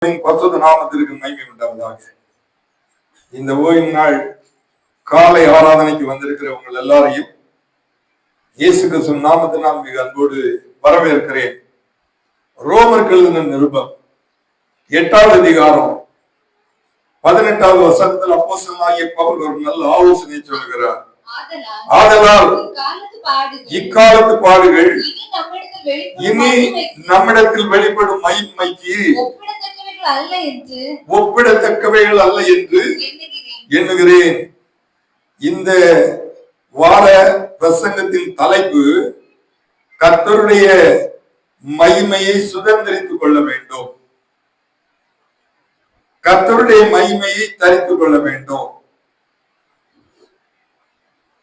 பரிசுத்த நாமத்திற்கு மகிமை உண்டாவதாக. இந்த ஓய்வு நாள் காலை ஆராதனைக்கு வந்திருக்கிற உங்கள் எல்லாரையும் இயேசு கிறிஸ்து நாமத்தினால் மிக அன்போடு வரவேற்கிறேன். ரோமருக்கு எழுதின நிருபம் 8வது அதிகாரம் 18வது வசனத்தில் அப்போஸ்தலனாகிய பவுல் ஒரு நல்ல ஆலோசனை சொல்கிறார். ஆதலால் இக்காலத்து பாடுகள் இனி நம்மிடத்தில் வெளிப்படும் மகிமைக்கு ஒப்பிடத்தக்கவைகள் அல்ல என்று எண்ணுகிறேன். இந்த வார பிரசங்கத்தின் தலைப்பு கர்த்தருடைய மகிமையை சுதந்திரித்துக் கொள்ள வேண்டும். கர்த்தருடைய மகிமையை தரித்துக் கொள்ள வேண்டும்.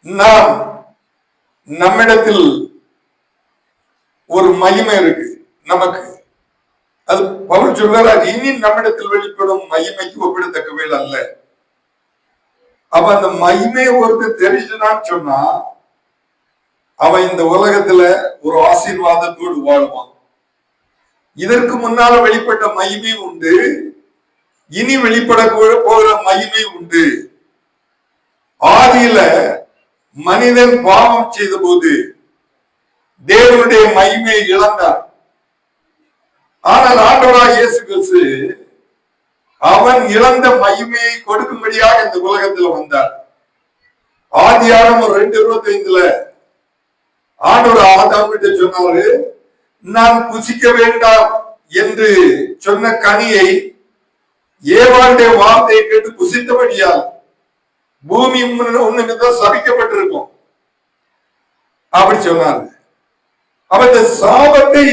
நாம் நம்மிடத்தில் ஒரு மகிமை இருக்கு. நமக்கு அது பவுல் சொல்றார், இனி நம்மிடத்தில் வெளிப்படும் மகிமைக்கு ஒப்பிடத்தக்கவைகள் அல்ல. அப்ப அந்த மகிமையை ஒருத்தர் தெரிஞ்சுனான்னு சொன்னா அவன் இந்த உலகத்துல ஒரு ஆசீர்வாதத்தோடு வாழ்வான். இதற்கு முன்னால வெளிப்பட்ட மகிமை உண்டு, இனி வெளிப்பட போகிற மகிமை உண்டு. ஆதியில மனிதன் பாவம் செய்த போது தேவனுடைய மகிமையை இழந்தார். ஆனால் ஆண்டவராகிய இயேசு கிறிஸ்து அவன் இழந்த மகிமையை கொடுக்கும்படியாக இந்த உலகத்தில் வந்தார். ஆதியாகமம் 2:25 ஆண்டவர் ஆதாம் கிட்ட சொன்னாரு, நான் புசிக்க வேண்டாம் என்று சொன்ன கனியை ஏவாளுடைய வார்த்தையை கேட்டு புசித்தபடியால் பூமி உன்னிமித்தம் சபிக்கப்பட்டிருக்கும் அப்படி சொன்னாரு. அவன் இந்த சாபத்தை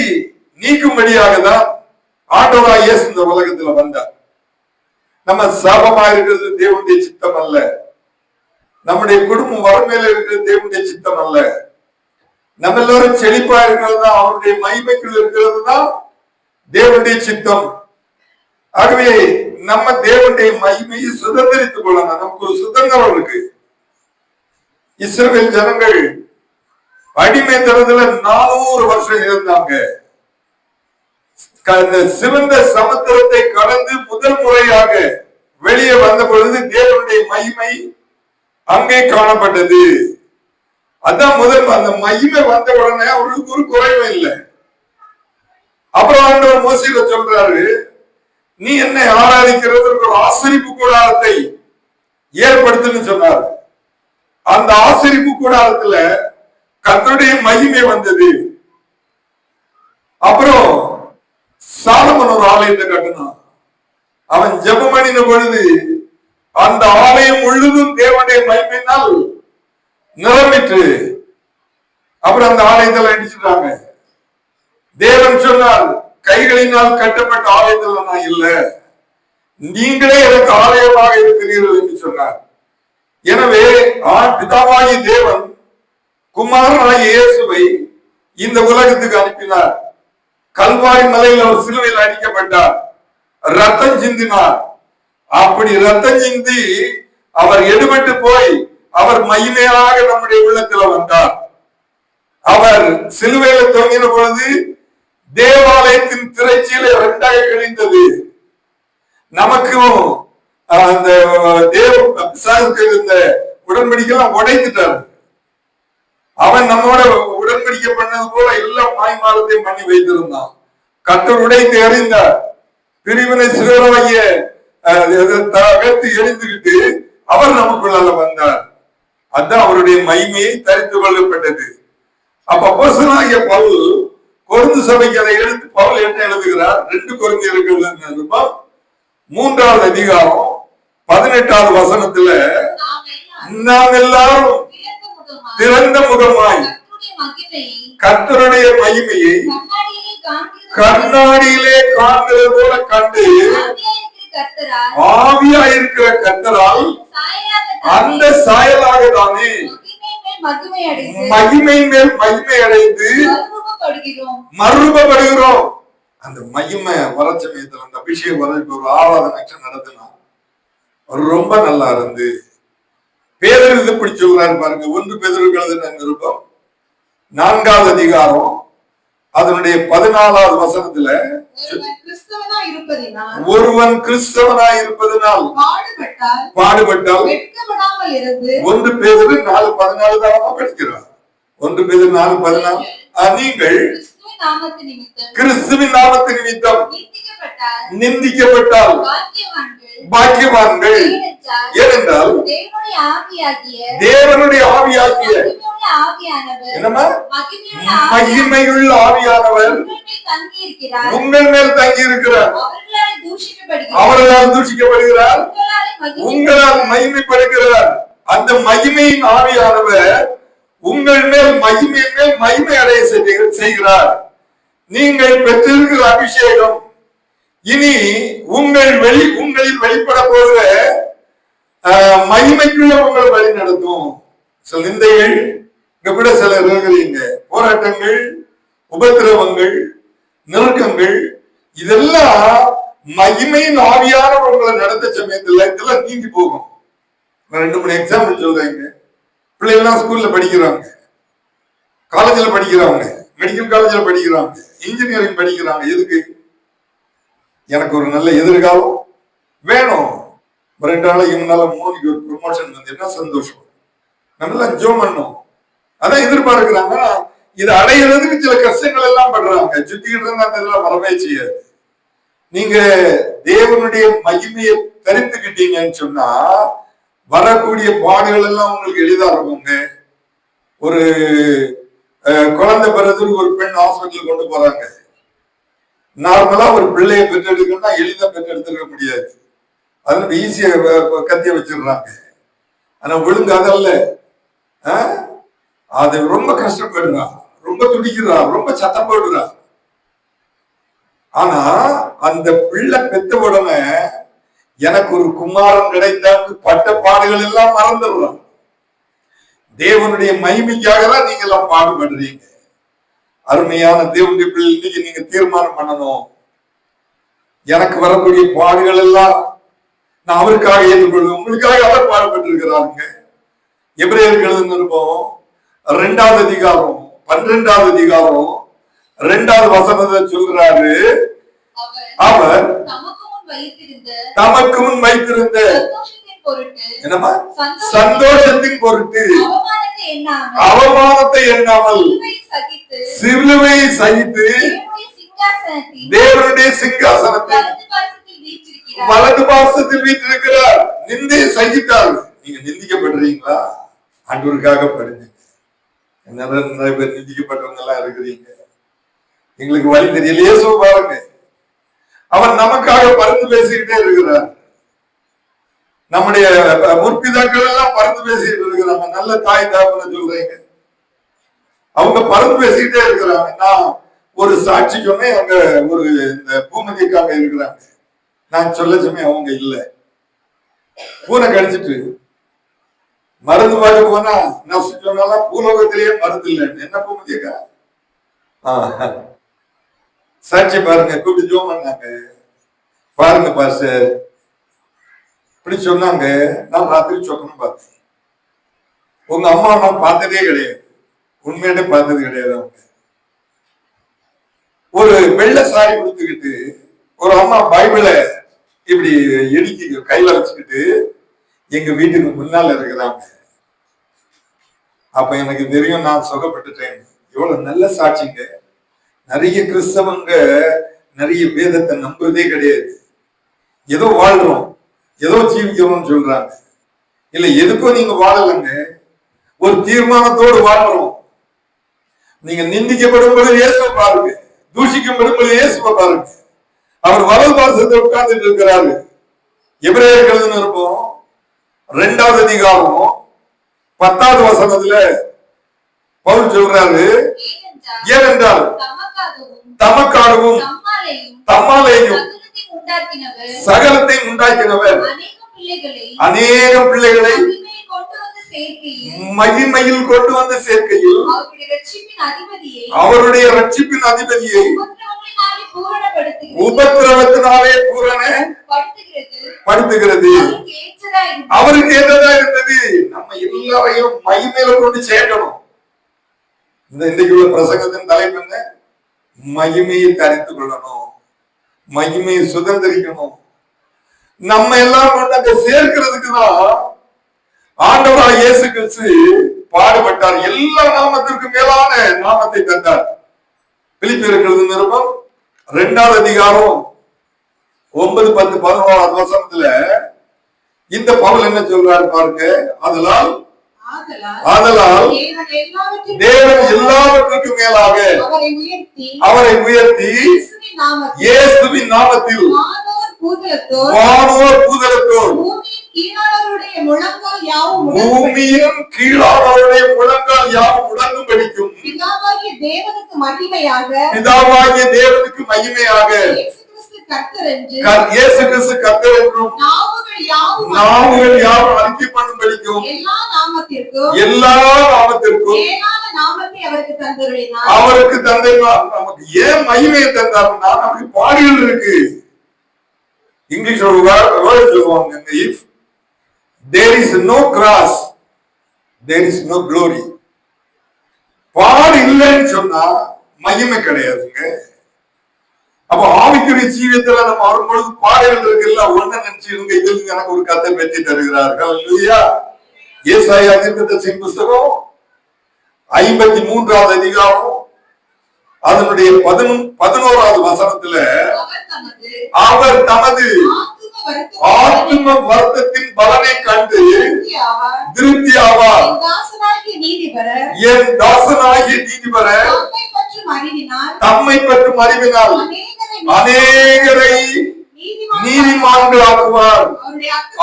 நீக்கும்படியாக தான் ஆண்டவராகிய இயேசு இந்த உலகத்துல வந்தார். நம்ம சாபமா இருக்கிறது தேவனுடைய சித்தம் அல்ல. நம்முடைய குடும்பம் வறுமையில இருக்கிறது தேவனுடைய சித்தம் அல்ல. நம்ம எல்லாரும் செழிப்பா இருக்கிறது தான், அவருடைய மகிமைக்குள் இருக்கிறது தான் தேவனுடைய சித்தம். ஆகவே நம்ம தேவனுடைய மகிமையை சுதந்திரித்துக் கொள்ளணும். நமக்கு ஒரு சுதந்திரம் இருக்கு. இஸ்ரவேல் ஜனங்கள் அடிமைத்தனத்துல 400 வருஷம் இருந்தாங்க. சிவந்த சமுத்திரத்தை கடந்து முதல் முறையாக வெளியே வந்த பொழுது தேவனுடைய மகிமை அங்கே காணப்பட்டது. அதான் முதல் அந்த மகிமை வந்த உடனே அவர்களுக்கு ஒரு குறைவும் இல்லை. அப்புறம் ஆண்டவர் மோசேக்கு சொல்றாரு, நீ என்னை ஆராதிக்கிறதுக்கு ஒரு ஆசரிப்பு கூடாரத்தை ஏற்படுத்துன்னு சொன்னார். அந்த ஆசரிப்பு கூடாரத்துல கர்த்தருடைய மகிமை வந்தது. அப்புறம் சாலமன் ஒரு ஆலயத்தை கட்டினான். அவன் ஜெபம் பண்ணின பொழுது அந்த ஆலயம் முழுதும் தேவனுடைய மகிமையினால் நிரம்பிற்று. அப்புறம் அந்த ஆலயத்தில் அடிச்சுட்டாங்க. தேவன் சொன்னார், கைகளினால் கட்டப்பட்ட ஆலயத்தில் நான் இல்ல, நீங்களே எனக்கு ஆலயமாக இருக்கிறீர்கள் என்று சொன்னார். எனவே பிதாவாகிய தேவன் குமாரனாகிய இயேசுவை இந்த உலகத்துக்கு அனுப்பினார். கல்வாரி மலையில் அவர் சிலுவையில் அடிக்கப்பட்டார், ரத்தம் சிந்தினார். அப்படி ரத்தம் சிந்தி அவர் எடுபட்டு போய் அவர் மகிமையாக நம்முடைய உள்ளத்துல வந்தார். அவர் சிலுவையில தொங்கின பொழுது தேவாலயத்தின் திரைச்சீலை 2ஆக கிழிந்தது. நமக்கும் அந்த இந்த உடன்படிக்கைலாம் உடைத்துட்டார். அவன் நம்மோட உடன்படிக்கை பண்ணது போல எல்லா மாய்மாலத்தையும் பண்ணி வைத்திருந்தான். கர்த்தர் உடைத்து எறிந்தார். பிரிவினை சிறுவராகிய தகர்த்து எரிந்துவிட்டு அவர் நமக்குள்ளால வந்தார். அதுதான் அவருடைய மகிமையை தரித்து கொள்ளப்பட்டது. அப்ப அப்போஸ்தலனாகிய பவுல் கொரிந்து சபைக்கு அதை எடுத்து பவுல் என்ன எழுதுகிறார்? 2 கொரிந்தியருக்கு 3வது அதிகாரம் 18வது வசனத்துல, நாம் எல்லாரும் திறந்த முகமாய் கர்த்தருடைய மகிமையை கண்ணாடியிலே காண்கிறது போல கண்டு ஆவியா இருக்கிற கர்த்தரால் அந்த சாயலாக தானே மகிமை மேல் மகிமை அடைந்து மறுரூபப்படுகிறோம். அந்த மகிமை வர சமயத்துல அந்த அபிஷேகம் வர ஒரு ஆராதனை நடத்தினா ரொம்ப நல்லா இருந்து பேதர் இப்படி சொல்றாரு பாருங்க. 1 பேதுருக்கு எழுதின நிருபம் 4வது அதிகாரம் அதனுடைய 14வது வசனத்துல ஒருவன் கிறிஸ்தவனாய் இருப்பதினால் பாடுபட்டால் 1 பேதுரு 4:14 தான் படிக்கிறார். 1 பேதுரு 4:14 நீங்கள் கிறிஸ்துவின் நாமத்தின் நிமித்தம் நிந்திக்கப்பட்டால் பாக்கியவான்கள். ஏனென்றால் தேவனுடைய ஆவியாகிய மகிமையுள்ள ஆவியானவர் உங்கள் மேல் தங்கி இருக்கிறார். அவர்களால் தூஷிக்கப்படுகிறார், உங்களால் மகிமைப்படுகிறார். அந்த மகிமையின் ஆவியானவர் உங்கள் மேல் மகிமையின் மேல் மகிமை அடைய செய்கிறார். நீங்கள் பெற்றிருக்கிற அபிஷேகம் இனி உங்களில் வெளிப்பட போகிற மகிமைக்குள்ள உங்களை வழி நடத்தும். சில நிந்தைகள் இங்க கூட சிலர் இருக்கிறீங்க, போராட்டங்கள், உபத்திரவங்கள், நெருக்கங்கள், இதெல்லாம் மகிமையின் ஆவியான உங்களை நடத்த சமயத்துல இதெல்லாம் நீங்கி போகும். 2-3 எக்ஸாம்பிள் சொல்றேங்க. பிள்ளைகள்லாம் ஸ்கூல்ல படிக்கிறாங்க, காலேஜ்ல படிக்கிறாங்க, மெடிக்கல் காலேஜ்ல படிக்கிறாங்க, இன்ஜினியரிங் படிக்கிறாங்க. எதுக்கு? எனக்கு ஒரு நல்ல எதிர்காலம் வேணும். 2 நாளைக்கு முன்னால மோடிக்கு ஒரு ப்ரொமோஷன் வந்து என்ன சந்தோஷம், நம்ம ஜோம் பண்ணோம், அதான் எதிர்பார்க்கிறாங்க. இதை அடையிறதுக்கு சில கஷ்டங்கள் எல்லாம் பண்றாங்க. சுத்திக்கிட்டு இருந்தா அதெல்லாம் வரவே செய்யாது. நீங்க தேவனுடைய மகிமையை தரித்துக்கிட்டீங்கன்னு சொன்னா வரக்கூடிய பாடுகள் எல்லாம் உங்களுக்கு எளிதா இருக்குங்க. ஒரு குழந்தை பிறகு ஒரு பெண் ஹாஸ்பிட்டலுக்கு கொண்டு போறாங்க. நார்மலா ஒரு பிள்ளையை பெற்றெடுக்கணும்னா எளிதா பெற்றெடுத்துக்க முடியாது. அது ஈஸியா கத்திய வச்சிடுறாங்க. ஆனா ஒழுங்கு அதல்ல, அது ரொம்ப கஷ்டப்படுறா, ரொம்ப துடிக்கிறா, ரொம்ப சத்தம் போடுறா. ஆனா அந்த பிள்ளை பெத்த உடனே எனக்கு ஒரு குமாரன் கிடைத்தான்னு பட்ட பாடுகள் எல்லாம் மறந்துடுறான். தேவனுடைய மகிமைக்காக தான் நீங்க எல்லாம் பாடுபடுறீங்க. அருமையான தேவனுடைய பிள்ளை, இன்னைக்கு நீங்க தீர்மானம் பண்ணணும், எனக்கு வரக்கூடிய பாடுகள் எல்லாம் நான் அவருக்காக ஏற்றுக்கொள்வேன். உங்களுக்காக அவர் பாடுபட்டு இருக்கிறாருங்க. எபிரேயருக்கு எழுதின நிருபம் 2வது அதிகாரம் 12வது அதிகாரம் 2வது வசனத்தை சொல்றாரு, அவர் தமக்கு முன் வைத்திருந்த என்னமா சந்தோஷத்தின் பொருட்டு அவமானத்தை எண்ணாமல் சிலுவை சகித்து தேவனுடைய சிங்காசனத்தை வலது பாசத்தில் வீட்டிருக்கிறார். நிந்தையை சகித்தார். நீங்க நிந்திக்கப்படுறீங்களா? ஆண்டவருக்காக படுங்க. நிறைய பேர் நிந்திக்கப்பட்டவங்க எல்லாம் இருக்கிறீங்க. எங்களுக்கு வழி தெரியல. இயேசுவை பாருங்க, அவர் நமக்காக பரிந்து பேசிக்கிட்டே இருக்கிறார். நம்முடைய முற்பிதாக்கள் எல்லாம் பரிந்து பேசிட்டு இருக்கிறாங்க. நல்ல தாய் தாப்பன சொல்றீங்க, அவங்க பரிந்து பேசிக்கிட்டே இருக்கிறாங்க. நான் ஒரு சாட்சி சொன்னேன், அங்க ஒரு இந்த பூமதிக்காக இருக்கிறாங்க. நான் சொல்ல சொன்னேன், அவங்க இல்ல, பூனை கடிச்சிட்டு மருந்து வாங்க போனா நான் சொன்னாலும் பூலோகத்திலேயே மருந்து இல்லைன்னு. என்ன பூமதிக்கா சாட்சி பாருங்க, கூப்பிட்டு ஜோம் பண்ணாங்க. பாருங்க பாஸ்டர் இப்படி சொன்னாங்க. நான் ராத்திரி சொக்கணும் பார்த்தேன். உங்க அம்மா நான் பார்த்ததே கிடையாது, உண்மையிலே பார்த்தது கிடையாது. அவங்க ஒரு வெள்ளை சாரி கொடுத்துக்கிட்டு ஒரு அம்மா பைபிளை இப்படி இடிக்க கையில வச்சுக்கிட்டு எங்க வீட்டுக்கு முன்னால இருக்கிறாங்க. அப்ப எனக்கு தெரியும், நான் சுகப்பட்டுட்டேன். எவ்வளவு நல்ல சாட்சிங்க. நிறைய கிறிஸ்தவங்க நிறைய வேதத்தை நம்புறதே கிடையாது. ஏதோ வாழ்றோம், ஏதோ ஜீவிக்கிறோம்னு சொல்றாங்க. இல்ல, எதுக்கும் நீங்க வாழலைங்க, ஒரு தீர்மானத்தோடு வாழ்றோம். நீங்க நிந்திக்கப்படும் பொழுது இயேசுவை பாருங்க, தூஷிக்கப்படும் பொழுது இயேசுவை பாருங்க. அவர் வலது பாசத்தை உட்கார்ந்துட்டு இருக்கிறாரு. எபிரேயருக்கு எழுதின நிருபம் 2வது அதிகாரம் 10வது வசனத்துல பவுல் சொல்றாரு, ஏனென்றால் தமக்காகவும் தம்மாலேயும் சகலத்தை உண்டாக்கினவர் அநேகம் பிள்ளைகளை மகிமையில் கொண்டு வந்து சேர்க்கையில் அவருடைய ரட்சிப்பின் அதிபதியை உபத்திரவத்தினாலே பூரணப்படுத்துகிறது. அவருக்கு ஏற்றதா இருந்தது. நம்ம எல்லாரையும் மகிமையில கொண்டு சேர்க்கணும். இந்த இன்றைக்கு உள்ள பிரசங்கத்தின் தலைப்பு என்ன? மகிமையை தரித்துக் கொள்ளணும். மகிமையை சுதந்திரிக்கணும். நம்ம எல்லாம் கொண்டு அங்க சேர்க்கிறதுக்குதான் ஆண்டவராய் இயேசு கிறிஸ்து பாடுபட்டார். எல்லா நாமத்திற்கும் மேலான நாமத்தை தந்தார். பிலிப்பியர் நிருபம் 2வது அதிகாரம் 9, 10, 11 வசனத்துல இந்த பவுல் என்ன சொல்றாரு பாருங்க. ஆதலால் தேவன் எல்லாவற்றுக்கும் மேலாக அவரை உயர்த்தி இயேசுவின் நாமத்தில் வானோர் பூதலத்தோர் பூமியின் கீழானவருடைய முழங்கால் யாவும் முடங்கும்படிக்கும் பிதாவாகிய தேவனுக்கு மகிமையாக இயேசு கிறிஸ்து கர்த்தர் என்றும் நாவுகள் யாவும் அறிக்கை பண்ணும்படிக்கும் எல்லா நாமத்திற்கும் அவருக்கு தந்தார். நமக்கு ஏன் மகிமையை தந்தார்னா நமக்கு பாடுகள் இருக்கு. இங்கிலீஷ் ஒரு வேர்ட் சொல்லுவாங்க, if there is no cross there is no glory. பாடு இல்லைன்னு சொன்னா மகிமை கிடையாதுங்க. அப்ப ஆவிக்குரிய ஜீவியத்துல நம்ம வரும்பொழுது பாடுகள் இருக்குல்ல, ஒண்ணு நினைச்சிருங்க, இதுல எனக்கு ஒரு கத்தை பெற்றி தருகிறார்கள். இல்லையா? ஏசாயா தீர்க்கதரிசியின் புஸ்தகம் 53வது அதிகாரம் அதனுடைய 11வது வசனத்துல அவர் தமது ஆத்தும வருத்தத்தின் பலனை கண்டு திருப்தி ஆவார். என் தாசனாகிய நீதிபரர் தம்மை பற்றும் அறிவினால் அநேகரை நீதிமான்களாக்குவார்.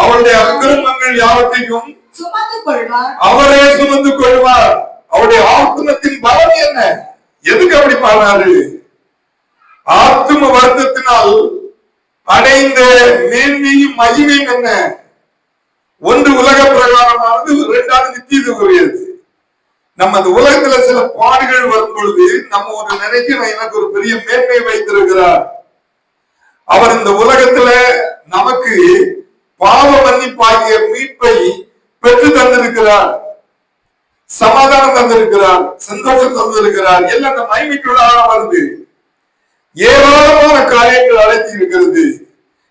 அவருடைய அக்கிரமங்கள் யாவற்றையும் அவரே சுமந்து கொள்வார். அவருடைய ஆத்துமத்தின் பலம் என்ன? எதுக்கு அப்படி பாடுறாரு? ஆத்தும வருத்தத்தினால் அடைந்த மேன்மையும் மகிமையும் என்ன? ஒன்று உலக பிரகாரமானது, 2வது நித்தியத்துக்குரியது. நம்ம அந்த உலகத்துல சில பாடுகள் வரும் பொழுது நம்ம ஒரு நினைக்கிறோம், எனக்கு ஒரு பெரிய மேன்மை வைத்திருக்கிறார். அவர் இந்த உலகத்துல நமக்கு பாவ மன்னிப்பாகிய மீட்பை பெற்று தந்திருக்கிறார், சமாதானம் தந்திருக்கிறார், சந்தோஷம் தந்திருக்கிறார். எல்லாம் அந்த மகிமைக்குள்ளாக வருது. ஏராளமான காரியங்கள் அழைத்து இருக்கிறது.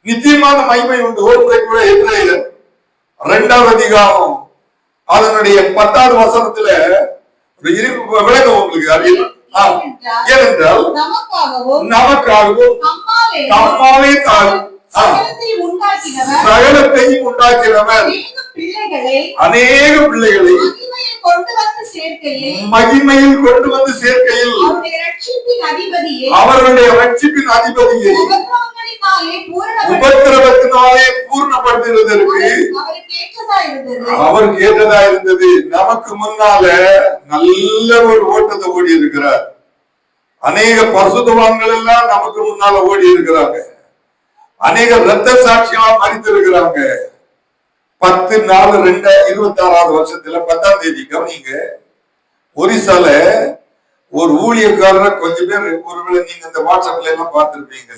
நிச்சயமான மகிமை உண்டு. ஒரு முறை கூட எபிரேயர் 2வது அதிகாரம் அதனுடைய 10வது வசனத்துல விளக்கம் உங்களுக்கு. ஏனென்றால் நமக்காகவும் தம்மாலே சகலத்தையும் உண்டாக்கினவர் அநேக பிள்ளைகளை மகிமையில் கொண்டு வந்து சேர்க்கையில் அவருடைய ரட்சிப்பின் அதிபதியை உபத்திரவத்தினாலே பூர்ணப்படுத்துவதற்கு அவருக்கு ஏற்றதா இருந்தது. நமக்கு முன்னால நல்ல ஒரு ஓட்டத்தை ஓடி இருக்கிறார். அநேக பரிசுத்தவான்கள் எல்லாம் நமக்கு முன்னால ஓடி இருக்கிறாங்க. அநேக இரத்த சாட்சியாக மறித்திருக்கிறாங்க. 10/4/2026 வருஷத்துல 10ஆம் தேதி கவனிங்க, ஒரிசால ஒரு ஊழியக்காரரை கொஞ்சம் பேர், ஒருவேளை நீங்க இந்த வாட்ஸ்அப்ல எல்லாம் பார்த்திருப்பீங்க,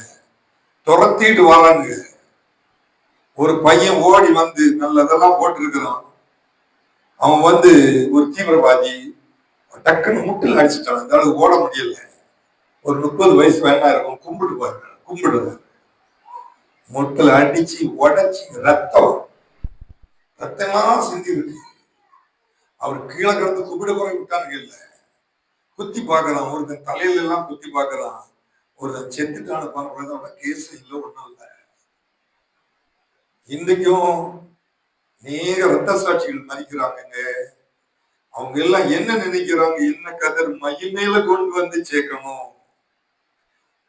துரத்திட்டு வராங்க. ஒரு பையன் ஓடி வந்து நல்லதெல்லாம் போட்டிருக்கிறான். அவன் வந்து ஒரு தீவிரவாதி, டக்குன்னு முட்டில் அடிச்சுட்டான். அதாவது ஓட முடியல. ஒரு 30 வயசு வேணா இருக்கும். கும்பிடுறாரு. முட்டில் அடிச்சு உடைச்சி ரத்தம்லாம் சிந்தி இருக்கு. அவர் கீழே கிடந்து கும்பிட குறை விட்டான்னு இல்ல, குத்தி பாக்குறான். ஒருத்தன் தலையில எல்லாம் குத்தி பாக்குறான். ஒருத்தன் செத்துட்டான்னு பாக்குறத கேஸ் இல்லை, ஒண்ணும் இல்லை. இன்றைக்கும் நேர ரத்த சாட்சிகள் மறிக்கிறாங்க. அவங்க எல்லாம் என்ன நினைக்கிறாங்க? என்ன கதர் மகிமையில கொண்டு வந்து சேர்க்கணும்.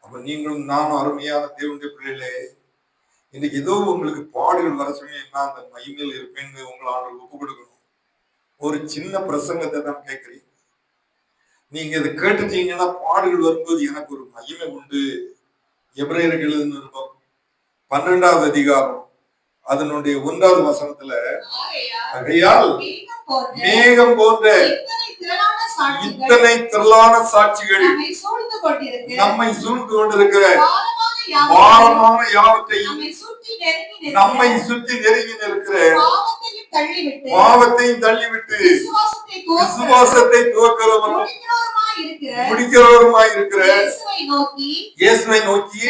அப்ப நீங்களும் நானும் அருமையான தேவனுடைய பிள்ளைகளே, இன்னைக்கு ஏதோ உங்களுக்கு பாடுகள் வர சமயம் அந்த மகிமையில் இருப்பேன்னு உங்களை ஆண்டு ஒப்பு கொடுக்கணும். ஒரு சின்ன பிரசங்கத்தை தான் கேட்கிறீங்க. நீங்க இதை கேட்டுட்டீங்கன்னா பாடுகள் வரும்போது எனக்கு ஒரு மகிமை உண்டு. எபிரேயருக்கு எழுதின நிருபம் 12வது அதிகாரம் அதனுடைய 1வது வசனத்துல, ஆகையால் மேகம் போன்ற இத்தனை திரளான சாட்சிகள் நம்மை சூழ்ந்து கொண்டிருக்கிற பாரமான யாவற்றையும் நம்மை சுற்றி நெருங்கி நிற்கிற பாவத்தையும் தள்ளிவிட்டு விசுவாசத்தை துவக்கிறவரும் முடிக்கிறவருமாய் இருக்கிற இயேசுவை நோக்கி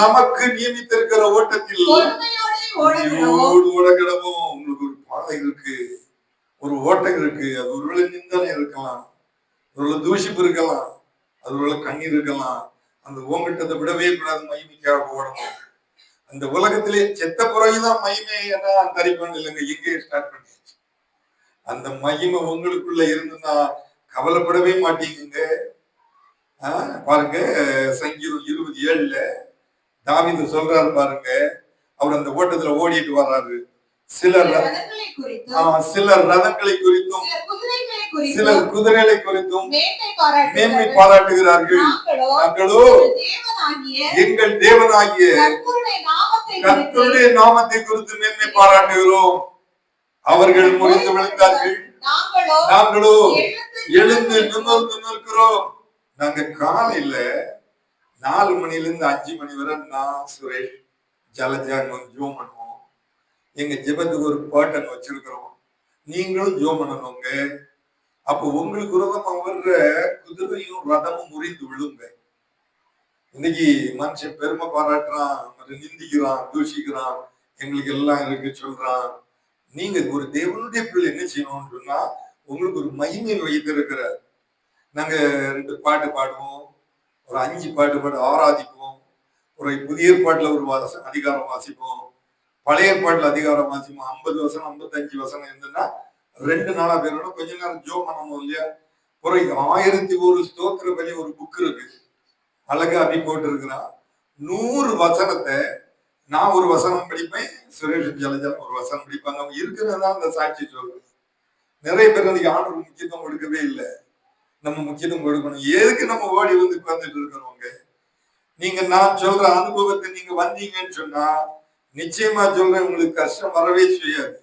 நமக்கு நியமித்திருக்கிற ஓட்டத்தில் ஓட கிடவும். உங்களுக்கு ஒரு பாதை இருக்கு, ஒரு ஓட்டம் இருக்கு. அது ஒருவேளை நிந்தனை இருக்கலாம், ஒருவேளை தூஷிப்பு இருக்கலாம், அது ஒருவேளை கண்ணீர் இருக்கலாம். அந்த ஓங்கிட்டத்தை விடவே கூடாது, மகிமைக்காக ஓடணும். அந்த உலகத்திலே செத்த பிறகுதான் மகிமை என்ன தரிப்பேன் இல்லைங்க, எங்கே ஸ்டார்ட் பண்ணியாச்சு. அந்த மகிமை உங்களுக்குள்ள இருந்துன்னா கவலைப்படவே மாட்டீங்க. பாருங்க, சங்கீதம் 27 தாவீது சொல்றாரு பாருங்க. அவர் அந்த ஓட்டத்துல ஓடிட்டு வர்றாரு. சிலர் ரதங்களை குறித்தும் சிலர் குதிரைகளை குறித்தும் மேன்மை பாராட்டுகிறார்கள். நாங்களோ எங்கள் தேவனாகிய கர்த்தருடைய நாமத்தை குறித்து மேன்மை பாராட்டுகிறோம். அவர்கள் முறிந்து விழுந்தார்கள், நாங்களோ எழுந்து நிமிர்ந்து நிற்கிறோம். நாங்க காலையில 4 மணில இருந்து 5 மணி வரை நான் சுரேஷ் ஜலஜா ஜோம் பண்ணுவோம். எங்க ஜெபத்துக்கு ஒரு பாட்டன் வச்சிருக்கிறோம், நீங்களும் ஜோம் பண்ணணுங்க. அப்ப உங்களுக்கு விரோதமா வர்ற குதிரையும் ரதமும் முறிந்து விழுங்க. இன்னைக்கு மனுஷன் பெருமை பாராட்டுறான், நிந்திக்கிறான், தூஷிக்கிறான், எங்களுக்கு எல்லாம் இருக்கு சொல்றான். நீங்க ஒரு தேவனுடைய பிள்ளை என்ன செய்யணும்னு சொன்னா, உங்களுக்கு ஒரு மகிமை வைத்திருக்கிறார். நாங்க 2 பாட்டு பாடுவோம், ஒரு 5 பாட்டு ஆராதிப்போம், ஒரு புதிய பாட்டுல ஒரு அதிகாரம் வாசிப்போம், பழைய பாட்டுல அதிகாரம் வாசிப்போம். 50 வசனம் 55 வசனம் இருந்ததுன்னா 2 நாளா பேரோட கொஞ்ச நேரம் ஜோ பண்ணணும் இல்லையா. ஒரு 1001 ஸ்தோத்திர பலி ஒரு புக் இருக்கு, அழகா அப்படி போட்டு இருக்கிறான். 100 வசனத்தை நான் ஒரு வசனம் படிப்பேன், சுரேஷ் ஜலஜலம் ஒரு வசனம் படிப்பாங்க. அவங்க இருக்கிறதான் அந்த சாட்சி சொல்றேன். நிறைய பேர் இன்னைக்கு ஆண்டவர் முக்கியத்துவம் கொடுக்கவே இல்லை. நம்ம முக்கியத்துவம் கொடுக்கணும். எதுக்கு நம்ம ஓடி வந்து உட்கார்ந்துட்டு இருக்கிறவங்க? நீங்க நான் சொல்ற அனுபவத்தை நீங்க வந்தீங்கன்னு சொன்னா நிச்சயமா சொல்றேன், உங்களுக்கு கஷ்டம் வரவே செய்யாது.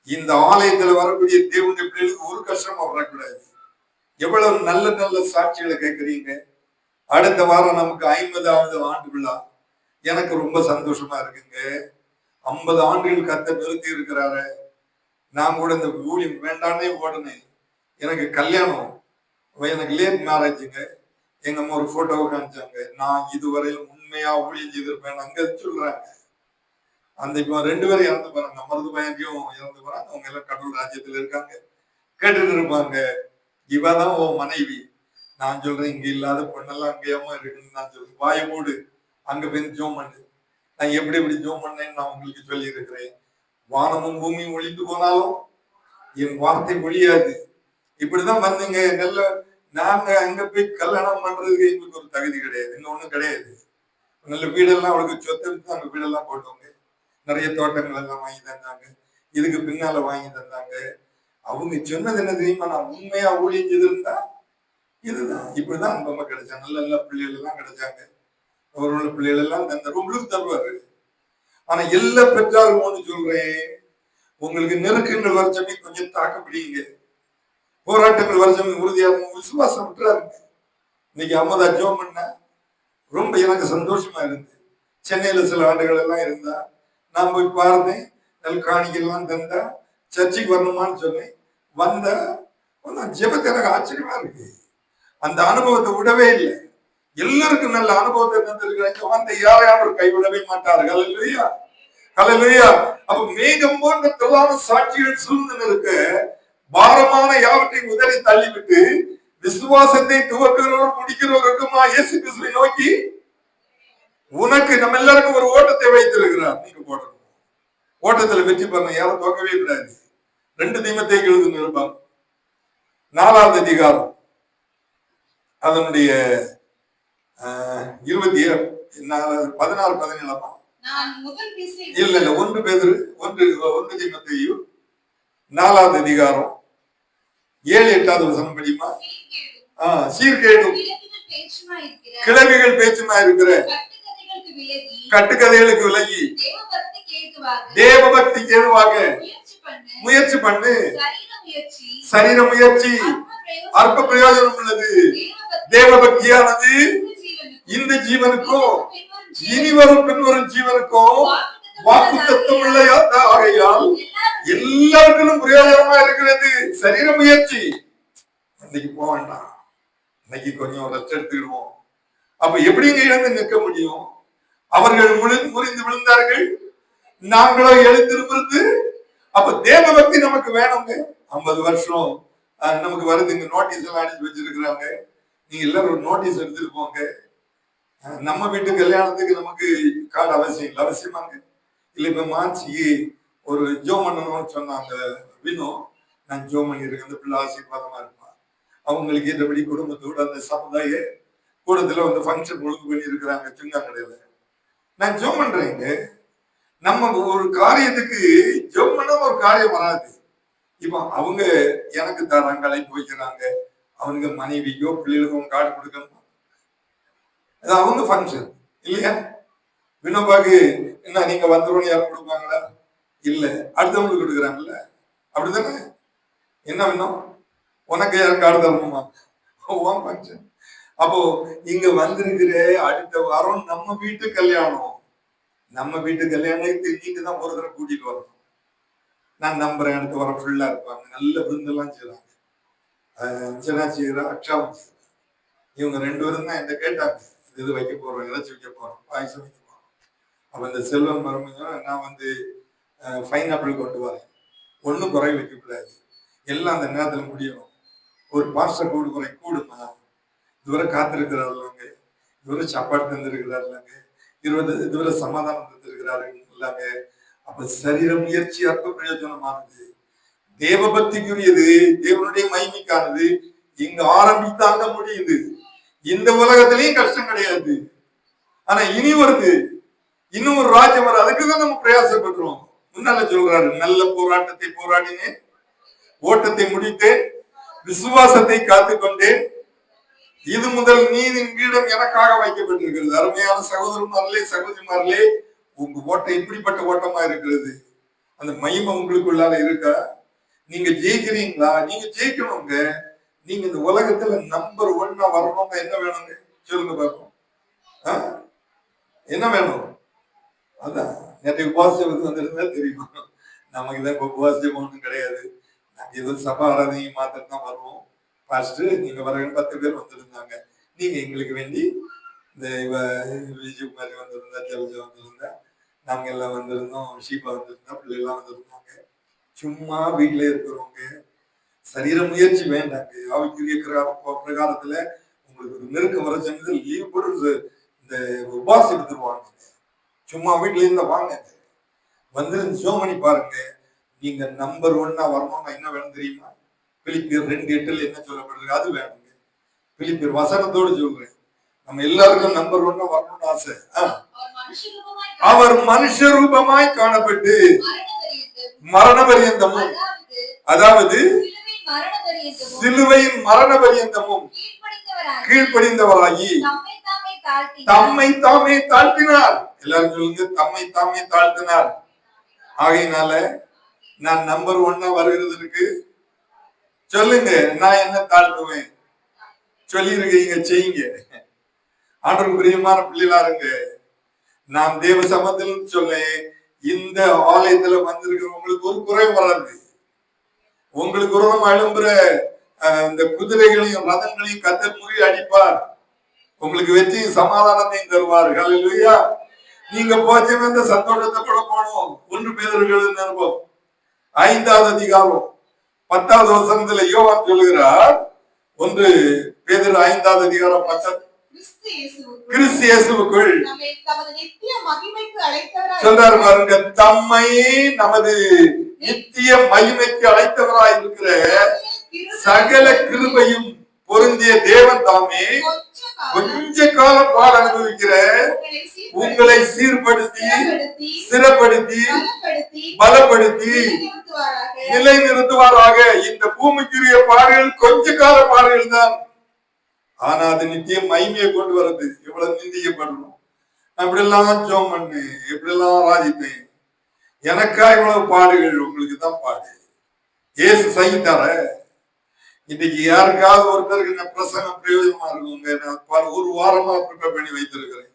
இந்த ஆலயத்துல வரக்கூடிய தேவனுடைய பிள்ளைகளுக்கு ஒரு கஷ்டமா வரக்கூடாது. எவ்வளவு நல்ல நல்ல சாட்சிகளை கேட்கறீங்க. அடுத்த வாரம் நமக்கு 50வது ஆண்டு விழா. எனக்கு ரொம்ப சந்தோஷமா இருக்குங்க. 50 ஆண்டுகள் கத்த நிறுத்தி இருக்கிறாரு. நான் கூட இந்த ஊழியம் வேண்டானே ஓடுனேன். எனக்கு கல்யாணம், எனக்கு லேட் மேரேஜுங்க. எங்க அம்மா ஒரு போட்டோவை காமிச்சாங்க. நான் இதுவரையிலும் உண்மையா ஊழியம் செய்திருப்பேன் அங்க சொல்றாங்க. அந்த இப்போ 2 பேரும் இறந்து போறாங்க, மருது பயந்தியும் இறந்து போறாங்க. அவங்க எல்லாம் கடவுள் ராஜ்யத்துல இருக்காங்க, கேட்டுட்டு இருப்பாங்க. இவதான் உன் மனைவி. நான் சொல்றேன், இங்க இல்லாத பொண்ணெல்லாம் அங்கேயாம இருக்குன்னு நான் சொல்றேன். வாய மூடு, அங்க போய் ஜோம் பண்ணு. நான் எப்படி எப்படி ஜோம் பண்ணேன்னு நான் உங்களுக்கு சொல்லி இருக்கிறேன். வானமும் பூமியும் ஒழிந்து போனாலும் என் வார்த்தை ஒழியாது. இப்படிதான் வந்தீங்க. நல்ல நாங்க அங்க போய் கல்யாணம் பண்றதுக்கு எங்களுக்கு ஒரு தகுதி கிடையாது, இன்னும் ஒண்ணும் கிடையாது. நல்ல வீடெல்லாம் அவளுக்கு சொத்து அங்க வீடெல்லாம் போட்டவங்க, நிறைய தோட்டங்கள் எல்லாம் வாங்கி தந்தாங்க, இதுக்கு பின்னால வாங்கி தந்தாங்க. அவங்க சொன்னது என்ன தெரியுமா, நான் உண்மையா ஊழியம் செய்திருந்தா இதுதான். இப்படிதான் அன்பமா கிடைச்சாங்க. நல்ல நல்ல பிள்ளைகள் எல்லாம் கிடைச்சாங்க. அவரோட பிள்ளைகள் எல்லாம் தந்தார், உங்களுக்கு தருவாரு. ஆனா எல்லா பெற்றாரும் ஒண்ணு சொல்றேன், உங்களுக்கு நெருக்கங்கள் வரச்சமே கொஞ்சம் தாக்கப்படுவீங்க, போராட்டங்கள் வரச்சமே உறுதியாக விசுவாசம் விட்டுறாருங்க. இன்னைக்கு 50 ஜோம் பண்ண ரொம்ப எனக்கு சந்தோஷமா இருந்து. சென்னையில சில ஆண்டுகள் எல்லாம் இருந்தா நான் போய் பார்த்தேன், நெல் காணிக்கெல்லாம் தந்தா, சர்ச்சைக்கு வரணுமான்னு சொன்னேன். வந்தா ஜெபத்தை எனக்கு ஆச்சரியமா இருக்கு. அந்த அனுபவத்தை விடவே இல்லை. எல்லாருக்கும் நல்ல அனுபவத்தை தந்திருக்கிறாங்க. வந்த யாரையாவது கைவிடவே மாட்டார்கள். ஹல்லேலூயா, ஹல்லேலூயா. அப்ப மேகம் போன்ற பிரதான சாட்சிகள் சூழ்ந்து இருக்க, பாரமான யாவற்றையும் உதறி தள்ளிவிட்டு விசுவாசத்தை துவக்கிறவர் முடிக்கிறவருக்குமா இயேசு கிறிஸ்துவை நோக்கி உனக்கு நம்ம எல்லாருக்கும் ஒரு ஓட்டத்தை வைத்திருக்கிறார். நீங்க போடணும். ஓட்டத்துல வெற்றி பண்ண யாரும் தோக்கவே கூடாது. 2 தீமோத்தேயு எழுதின நிருபம் 4வது அதிகாரம் அதனுடைய 27 16 17 இல்ல 1 பேதுரு 1 தீமோத்தேயு 4வது அதிகாரம் 7 8வது வசனம் படிமா. சீர்கேடும் கிளவிகள் பேச்சுமா இருக்கிற கட்டுக்கதைகளுக்கு விலகி தேவ பக்திக்கு ஏதுவாக முயற்சி பண்ணு. சரீர முயற்சி அற்ப பிரயோஜனம் உள்ளது. தேவ பக்தியானது இந்த ஜீவனுக்கும் இனிவரும் பின்வரும் ஜீவனுக்கும் வாக்குத்தத்தம் உள்ள ஆகையால் எல்லாருக்கும் பிரயோஜனமா இருக்கிறது. சரீர முயற்சி இன்னைக்கு போக வேண்டாம், இன்னைக்கு கொஞ்சம் ரெஸ்ட் எடுத்துக்கிடுவோம். அப்ப எப்படிங்க இழந்து நிற்க முடியும்? அவர்கள் முறிந்து விழுந்தார்கள், நாங்களோ எழுந்திருப்பது. அப்ப தேவ பக்தி நமக்கு வேணுங்க. 50 வருஷம் நமக்கு வருது, இங்க நோட்டீஸ் எல்லாம் அடிச்சு வச்சிருக்கிறாங்க. நீங்க எல்லாரும் ஒரு நோட்டீஸ் எடுத்துட்டு போங்க. நம்ம வீட்டு கல்யாணத்துக்கு நமக்கு கார்டு அவசியம் இல்லை, அவசியமாங்க இல்ல. இப்ப மார்ச்க்கு ஒரு ஜோ பண்ணணும்னு சொன்னாங்க வினோ, நான் ஜோ பண்ணிருக்கேன், அந்த பிள்ளை ஆசீர்வாதமா இருப்பான். அவங்களுக்கு ஏற்றபடி குடும்பத்தோட அந்த சமுதாய கூடத்துல வந்து ஃபங்க்ஷன் ஒழுங்கு பண்ணி இருக்கிறாங்க சிங்காங்கடையில. நான் ஜோ பண்றேங்க. நம்ம ஒரு காரியத்துக்கு ஜோ பண்ண ஒரு காரியம் வராது. இப்போ அவங்க எனக்கு தராங்க, அழைப்பு வைக்கிறாங்க, அவனுக்கு மனைவிக்கோ பிள்ளைகளுக்கும் கார்டு கொடுக்கணும், அது அவங்க ஃபங்க்ஷன் இல்லையா? வினோபாக்கு என்ன நீங்க வந்துருவோம் யாரும் கொடுப்பாங்களா? இல்ல, அடுத்தவங்களுக்கு கொடுக்குறாங்கல்ல, அப்படித்தானே? என்ன வேணும் உனக்கு யாரும் கார்டு தரணுமா? ஃபங்க்ஷன். அப்போ இங்க வந்திருக்கிற அடுத்த வாரம் நம்ம வீட்டு கல்யாணம். நம்ம வீட்டு கல்யாணத்துக்கு நீங்க தான் ஒரு தடவை கூட்டிட்டு வரணும். நான் நம்புறேன் அடுத்த வாரம் ஃபுல்லா இருப்பாங்க, நல்ல விருந்தெல்லாம் செய்யறாங்க. அஞ்சனா செய்யறா, அக்ஷாவும் செய்யறா. இவங்க 2 பேரும் தான் என்கிட்ட கேட்டாங்க, இது வைக்க போறோம், இறைச்சி வைக்க போறோம், பாயசம் வைக்க போறோம். அப்ப இந்த செல்வம் மருமக நான் வந்து பைனாப்பிள் கொண்டு வரேன், ஒன்னும் குறை வைக்கக்கூடாது, எல்லாம் அந்த நேரத்துல முடியணும். ஒரு பாஸ்டர் குறை கூடுமா? இதுவரை காத்திருக்கிறாருங்க, இதுவரை சாப்பாடு தந்திருக்கிறாருங்க, இதுவரை சமாதானம் தந்திருக்கிறாரு இல்லாங்க. அப்ப சரீர முயற்சி அற்ப பிரயோஜனமானது, தேவ பக்திக்குரியது, தேவனுடைய மகிமைக்கானது. இங்க ஆரம்பித்தாங்க முடியுது. இந்த உலகத்திலையும் கஷ்டம் கிடையாது, ஆனா இனி வருது, இன்னும் ஒரு ராஜ்யம் வர, அதுக்குதான் நம்ம பிரயாசப்படுறோம். முன்னால சொல்றாரு, நல்ல போராட்டத்தை போராடினேன், ஓட்டத்தை முடித்தேன், விசுவாசத்தை காத்துக்கொண்டேன், இது முதல் நீதின் கீழம் எனக்காக வைக்கப்பட்டிருக்கிறது. அருமையான சகோதரமார்களே, சகோதரிமார்களே, உங்க ஓட்டம் இப்படிப்பட்ட ஓட்டமா இருக்கிறது. அந்த மகிமை உங்களுக்குள்ளால இருக்கா? நீங்க ஜெயிக்கிறீங்களா? நீங்க ஜெயிக்கணுங்க. நீங்க இந்த உலகத்துல நம்பர் 1 வரணும்னா என்ன வேணுங்க சொல்லுங்க பார்ப்போம். என்ன வேணும்? அதான் நேற்று உபாசியம் வந்திருந்தா தெரியும். நமக்கு தான் உபாசியம் ஒன்றும் கிடையாது. நாங்க ஏதோ சபா ஆராதனை மாத்திரம் தான் வருவோம். பாஸ்ட் நீங்க வர 10 பேர் வந்திருந்தாங்க. நீங்க எங்களுக்கு வேண்டி இந்த விஜய் மாதிரி வந்திருந்தா, ஜெலஜா வந்திருந்தா, நாங்க எல்லாம் வந்திருந்தோம், ஷீபா வந்திருந்தா, பிள்ளைலாம் வந்திருந்தாங்க. சும்மா வீட்டுல இருக்கிறவங்க சரீர முயற்சி வேண்டாங்க. ஆவிக்குரிய பிரகாரத்துல உங்களுக்கு ஒரு நெருக்கம் வர சமயத்தில் லீவ் போட்டு இந்த உபாசி எடுத்துருவாங்க. சும்மா வீட்டுல இருந்தா வாங்க, வந்து ஷோ பண்ணி பாருங்க. நீங்க நம்பர் 1 வரணும்னா என்ன வேணும் தெரியுமா? பிலிப்பியர் 2:8 என்ன சொல்லப்படுறது? அது வேணுங்க. பிலிப்பியர் வசனத்தோடு சொல்றேன், நம்ம எல்லாருக்கும் நம்பர் 1 வரணும்னு ஆசை. அவர் மனுஷ ரூபமாய் காணப்பட்டு மரண பரியந்தமும், அதாவது சிலுவையின் மரண பரியந்தமும் கீழ்ப்படிந்தவராகி தம்மை தாமே தாழ்த்தினார். எல்லாரும் சொல்லுங்க, தம்மை தாமே தாழ்த்தினார். ஆகையினால நான் நம்பர் 1 வருகிறதுக்கு சொல்லுங்க, நான் என்ன தாழ்த்துவேன் சொல்லி இருக்கீங்க, செய்யுங்க. ஆண்டவருக்கு பிரியமான பிள்ளைலாருங்க, நான் தேவ சமத்தில் சொல்ல, இந்த ஆலயத்துல வந்திருக்கிறவங்களுக்கு ஒரு குறை வராது. உங்களுக்கு விரோதமா எழும்புற இந்த குதிரைகளையும் ரதங்களையும் கர்த்தர் முறியடிப்பார். உங்களுக்கு வெற்றியும் சமாதானத்தையும் தருவார். ஹல்லேலூயா. நீங்க போச்சு இந்த சந்தோஷத்தை கூட போனோம். 1 பேதுரு நிருபம் 5வது அதிகாரம் 10வது வசனத்துல யோவான் சொல்லுகிறார். 1 பேதுரு 5வது அதிகாரம் 10, கிறிஸ்து இயேசுவுக்குள் சொல்றாரு பாருங்க, தம்மை நமது நித்திய மகிமைக்கு அழைத்தவராய் இருக்கிற சகல கிருபையும் பொருந்திய தேவன் தாமே கொஞ்ச காலம் பாட அனுபவிக்கிற உங்களை சீர்படுத்தி, சிறப்படுத்தி, பலப்படுத்தி, நிலை நிறுத்துவாராக. இந்த பூமிக்குரிய பாடுகள் கொஞ்ச கால பாடுகள் தான், ஆனா அது நித்தியம் மகிமையை கொண்டு வர்றது. எவ்வளவு நிந்திக்கப்படணும், அப்படி எல்லாம் ஜோம் பண்ணு, எப்படி எல்லாம் ராஜிப்பேன், எனக்கா இவ்வளவு பாடுகள், உங்களுக்கு தான் பாடு. ஏசு சகித்தார. இன்னைக்கு யாருக்காவது ஒருத்தருக்கு நான் பிரசங்கம் பிரயோஜனமா இருக்குங்க. நான் 1 வாரமா ப்ரிப்பேர் பண்ணி வைத்திருக்கிறேன்.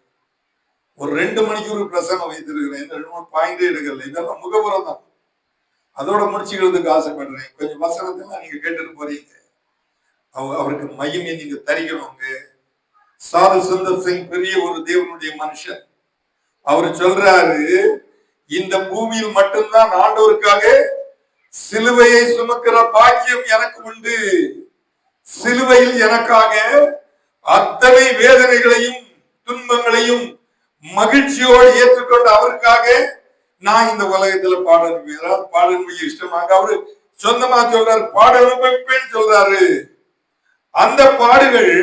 ஒரு 2 மணிக்கு பிரசங்கம் வைத்திருக்கிறேன். இந்த 2-3 பாயிண்டே எடுக்கல. இதெல்லாம் முகப்புறம் தான். அதோட முடிச்சுக்கிறதுக்கு ஆசைப்படுறேன். கொஞ்சம் வசனத்தெல்லாம் நீங்க கேட்டுட்டு போறீங்க. அவருக்கு மகிமை நீங்க தரிக்கணுங்க. சாது சுந்தர் சிங் பெரிய ஒரு தேவனுடைய மனுஷன். அவரு சொல்றாரு, இந்த பூமியில் மட்டும்தான் ஆண்டவருக்காக சிலுவையை சுமக்கிற பாக்கியம் எனக்கு உண்டு. சிலுவையில் எனக்காக அத்தனை வேதனைகளையும் துன்பங்களையும் மகிழ்ச்சியோடு ஏற்றுக்கொண்டு அவருக்காக நான் இந்த உலகத்துல பாடல் இஷ்டமாக அவரு சொந்தமா சொல்றாரு, பாட அனுபவிப்பேன்னு சொல்றாரு. அந்த பாடுகள்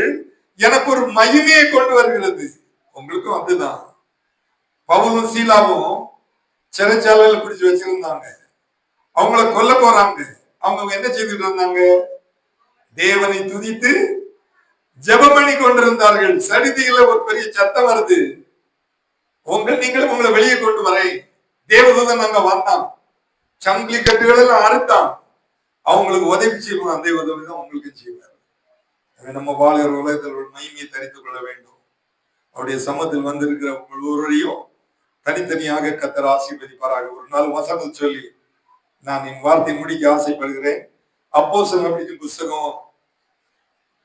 எனக்கு ஒரு மகிமையை கொண்டு வருகிறது. உங்களுக்கும் அதுதான். பவுலும் சீலாவும் சிறைச்சாலையில பிடிச்சு வச்சிருந்தாங்க. அவங்கள கொல்ல போறாங்க. அவங்க என்ன செய்துட்டு இருந்தாங்க? தேவனை துதித்து ஜெபம் பண்ணி கொண்டிருந்தார்கள். சடிதியில ஒரு பெரிய சத்தம் வருது, நீங்களும் உங்களை வெளியே கொண்டு வரை. தேவதூதன் அங்க வந்தான், சங்கிலி கட்டுகள் எல்லாம் அறுத்தான். அவங்களுக்கு உதவி செய்வோம், அந்த உதவி தான் உங்களுக்கு செய்வார். நம்ம வாழ்கிற உலகத்தில் ஒரு மகிமையை தரித்துக் கொள்ள வேண்டும். அவருடைய சமத்தில் வந்திருக்கிற ஒவ்வொருவரையும் தனித்தனியாக கர்த்தர் ஆசீர்வதிப்பாராக. ஒரு நாள் வசனம் சொல்லி நான் என் வார்த்தை முடிக்க ஆசைப்படுகிறேன். அப்போஸ்தலர் புத்தகம்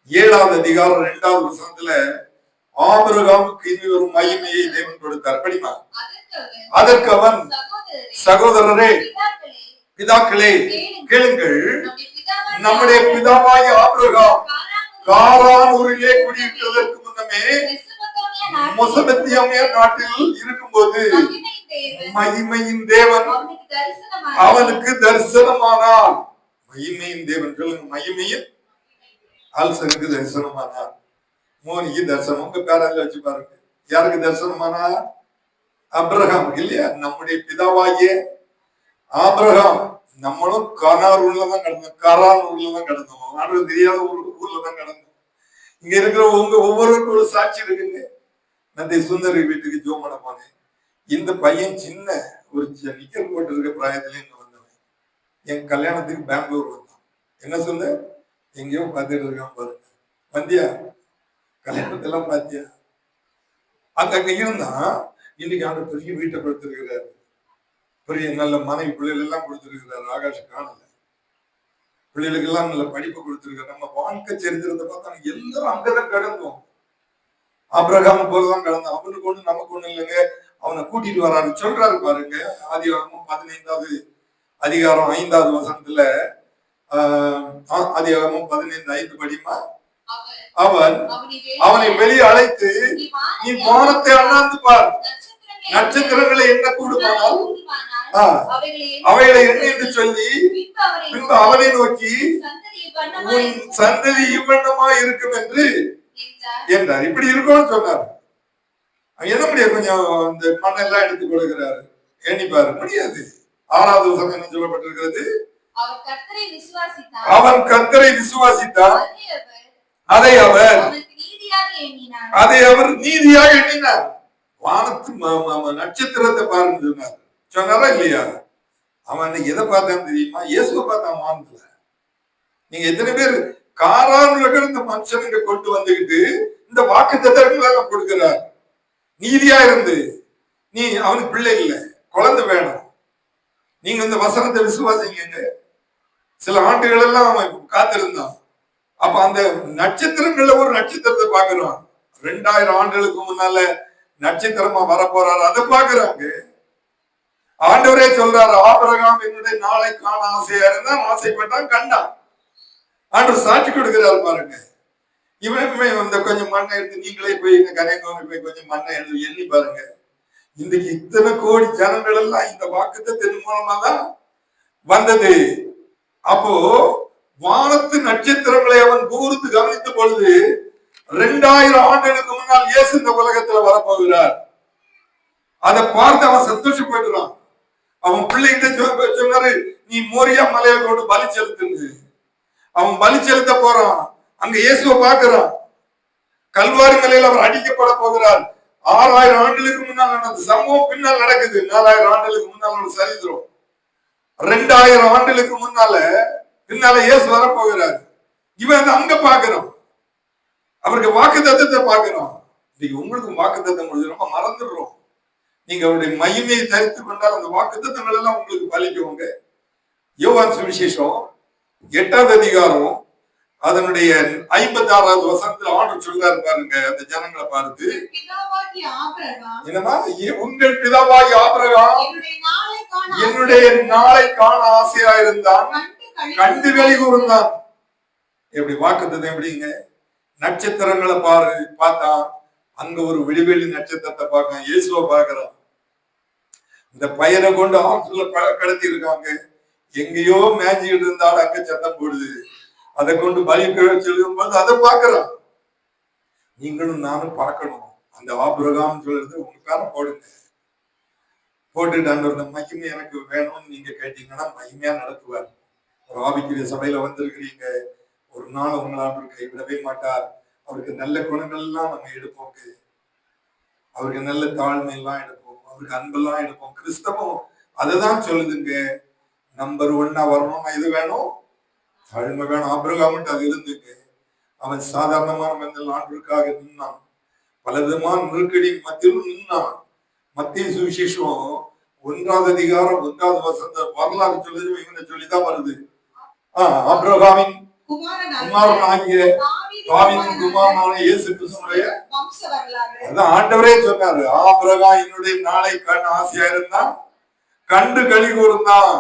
7வது அதிகாரம் 2வது வசனத்துல ஆபிரகாமுக்கு இனி ஒரு மகிமையை தேவன் கொடுத்தார். படிமா. அதற்கு அவன், சகோதரரே, பிதாக்களே, கேளுங்கள். நம்முடைய பிதாவாகிய ஆபிரகாம் காரான் ஊரிலே குடியிருப்பதற்கு முன்னமே மெசொப்பொத்தாமியா நாட்டில் இருக்கும்போது மகிமையின் தேவன் அவனுக்கு தரிசனமானார். மகிமையின் தேவன் சொல்லுங்க, மகிமையின் ஆல்சனுக்கு தரிசனமானார். மோனிக்கு தரிசனம். உங்க பேரால வச்சு பாருங்க, யாருக்கு தரிசனமானா? ஆபிரகாம் இல்லையா? நம்முடைய பிதாவாகிய ஆபிரகாம். நம்மளும் கானார் ஊர்லதான் கடந்தோம், காரான் ஊர்லதான் கடந்தோம், நாடு தெரியாத ஊர்லதான் கடந்தோம். இங்க இருக்கிற உங்க ஒவ்வொருவருக்கும் ஒரு சாட்சி இருக்குங்க. நான் சுந்தரி வீட்டுக்கு ஜோம் பண்ண போனேன். இந்த பையன் சின்ன ஒரு நிக்கல் போட்டு இருக்க பிராயத்துல இங்க வந்தவன். என் கல்யாணத்துக்கு பெங்களூர் வந்தான். என்ன சொன்ன? எங்கேயோ பார்த்துட்டு இருக்கான் பாருங்க. வந்தியா? கல்யாணத்தெல்லாம் பாத்தியா? அங்க இருந்தான். இன்னைக்கு அந்த பெரிய வீட்டை கொடுத்திருக்கிறாரு, பெரிய நல்ல மனைவி, பிள்ளைகள் எல்லாம் கொடுத்திருக்கிறாரு. ஆகாஷ் காணல, பிள்ளைகளுக்கு எல்லாம் நல்ல படிப்பு கொடுத்திருக்காரு. நம்ம வாழ்க்கை சரித்திரத்தை பார்த்தா எல்லாரும் அங்கதான் கடந்தோம். ஆபிரகாம் போலதான் கடந்தோம். அவனுக்கு ஒண்ணு நமக்கு ஒண்ணு இல்லைங்க. அவனை கூட்டிட்டு வராரு, சொல்றாரு பாருங்க. ஆதியாகமம் 15வது அதிகாரம் 5வது வசனத்துல, ஆதியாகமம் 15:5 படிமா. அவன் அவனை வெளியே அழைத்து, நீ வானத்தை அண்ணாந்து பார், நட்சத்திரங்களை என்ன கூடுமானால் அவைகளை என்ன என்று சொல்லி பின்பு அவனை நோக்கி, உன் சந்ததி இவ்வண்ணமா இருக்கும் என்று என்றார். இப்படி இருக்கும்னு சொன்னார். என்ன முடியாது? கொஞ்சம் இந்த மண்ணெல்லாம் எடுத்து கொடுக்கிறாரு. எண்ணிப்பாரு, முடியாது. 6வது வசனம் என்ன சொல்லப்பட்டிருக்கிறது? அவன் கர்த்தரை விசுவாசித்தார், அதை அவர் நீதியாக எண்ணினார். வானத்து நட்சத்திரத்தை பாருன்னு சொன்னார். சொன்னாரா இல்லையா? அவன் எதை பார்த்தான் தெரியுமா? இயேசுவை பார்த்தான் வானத்துல. நீங்க எத்தனை பேர் காரான்ல இந்த மனுஷனுக்கு கொண்டு வந்துகிட்டு இந்த வாக்குத்தத்தங்களை கொடுக்கிறார். நீதியா இருந்து, நீ அவனுக்கு பிள்ளை இல்ல, குழந்தை வேணும், நீங்க இந்த வசனத்தை விசுவாசிங்க. சில ஆண்டுகள் எல்லாம் அவன் காத்திருந்தான். அப்ப அந்த நட்சத்திரங்கள்ல ஒரு நட்சத்திரத்தை பாக்குறான். 2000 ஆண்டுகளுக்கு முன்னால நட்சத்திரமா வரப்போறாரு, அதை பாக்குறாங்க. ஆண்டவரே சொல்றாரு, ஆபிரகாம் என்னுடைய நாளை காண ஆசையா இருந்தான், ஆசைப்பட்டான், கண்டான். ஆண்டவர் சாட்சி கொடுக்கிறாரு பாருங்க. இவனுக்குமே இந்த கொஞ்சம் மண்ணை எடுத்து நீங்களே போய் கரையங்கோங்க போய் கொஞ்சம் மண்ணை எடுத்து எண்ணி பாருங்க. இன்றைக்கு இத்தனை கோடி ஜனங்கள் எல்லாம் இந்த வாக்குத்தத்தின் மூலமா தான் வந்தது. அப்போ வானத்து நட்சத்திரங்களை அவன் கூர்ந்து கவனித்த பொழுது 2000 ஆண்டுகளுக்கு முன்னால் இயேசு இந்த உலகத்துல வரப்போகிறார். அதை பார்த்து அவன் சந்தோஷப்படுறான். அவன் பிள்ளைகிட்ட சொன்னாரு, நீ மோரியா மலையில கொண்டு பலி செலுத்துங்க. அவன் பலி செலுத்த போறான். அங்க இயேசுவை பார்க்கிறான். கல்வாரி மலையில அவர் அடிக்கப்பட போகிறார். 6000 ஆண்டுகளுக்கு முன்னால் நடந்த சம்பவம் பின்னால் நடக்குது. 4000 ஆண்டுகளுக்கு முன்னால் சரித்திரம். 2000 ஆண்டுகளுக்கு பின்னால இயேசு வரப்போகிறார். இவன் அங்க பாக்குறான், அவருக்கு வாக்கு தத்தத்தை பாக்குறான். இன்னைக்கு உங்களுக்கு வாக்கு தத்தம் ரொம்ப மறந்துடுறோம். நீங்க அவருடைய மகிமையை தரித்து கொண்டால் அந்த வாக்கு தத்தங்கள் எல்லாம் உங்களுக்கு பலிக்குவாங்க. யோவான் சுவிசேஷம் 8வது அதிகாரம் அதனுடைய 56வது வசனத்துல ஆண்டவர் சொல்றாரு பாருங்க, அந்த ஜனங்களை பார்த்து, பிதாவாகிய ஆபிரகாம் என்னமா உங்கள் பிதாவாகிய ஆபிரகாம் என்னுடைய என்னுடைய நாளை காண ஆசையா இருந்தான், கண்டு களி கண்டு கூர்ந்தான். எப்படி வாக்குத்தத்தம் எப்படிங்க? நட்சத்திரங்களை பார்த்தா அங்க ஒரு விடிவெளி நட்சத்திரத்தை பார்க்க இயேசுவை பார்க்கிறான். இந்த பையனை கொண்டு ஆற்றுல கடத்தி இருக்காங்க. எங்கேயோ மேஜிக்கிட்டு இருந்தாலும் அங்க சத்தம் போடுது. அதை கொண்டு பலி சொல்லும் போது அதை பார்க்கிறான். நீங்களும் நானும் பார்க்கணும். அந்த ஆபிரகாம் சொல்றது உங்க பேரை போடுங்க. போட்டுட்டு அந்த மகிமை எனக்கு வேணும்னு நீங்க கேட்டீங்கன்னா மகிமையா நடத்துவார். ஒரு ஆவிக்குரிய சபையில வந்திருக்கிறீங்க, ஒரு நாள் உங்களால் கைவிடவே மாட்டார். அவருக்கு நல்ல குணங்கள் எல்லாம் நம்ம எடுப்போம், அவருக்கு நல்ல தாழ்மை எல்லாம் எடுப்போம், அவருக்கு அன்பெல்லாம் எடுப்போம். கிறிஸ்தவம் அதுதான் சொல்லுதுங்க. நம்பர் 1 வரணும், இது வேணும், தாழ்மை வேணும். ஆபிரகாம்ட்டு அது இருந்துங்க. அவன் சாதாரணமான மனிதன் ஆண்டவருக்காக நின்னான். பல விதமான நெருக்கடி மத்தியிலும் நின்னான். மத்திய சுவிசேஷம் 1வது அதிகாரம் 1வது வசனத்தை வரலாறு சொல்லுது, இவனை சொல்லிதான் வருது. ஆபிரகாமின் குமாரன் ஆகிய தாவீதின் குமாரனான இயேசு கிறிஸ்துவுடைய அதான் ஆண்டவரே சொன்னாரு. ஆபிரகாம் என்னுடைய நாளை காண ஆசையா இருந்தான், கண்டு களி கூர்ந்தான்.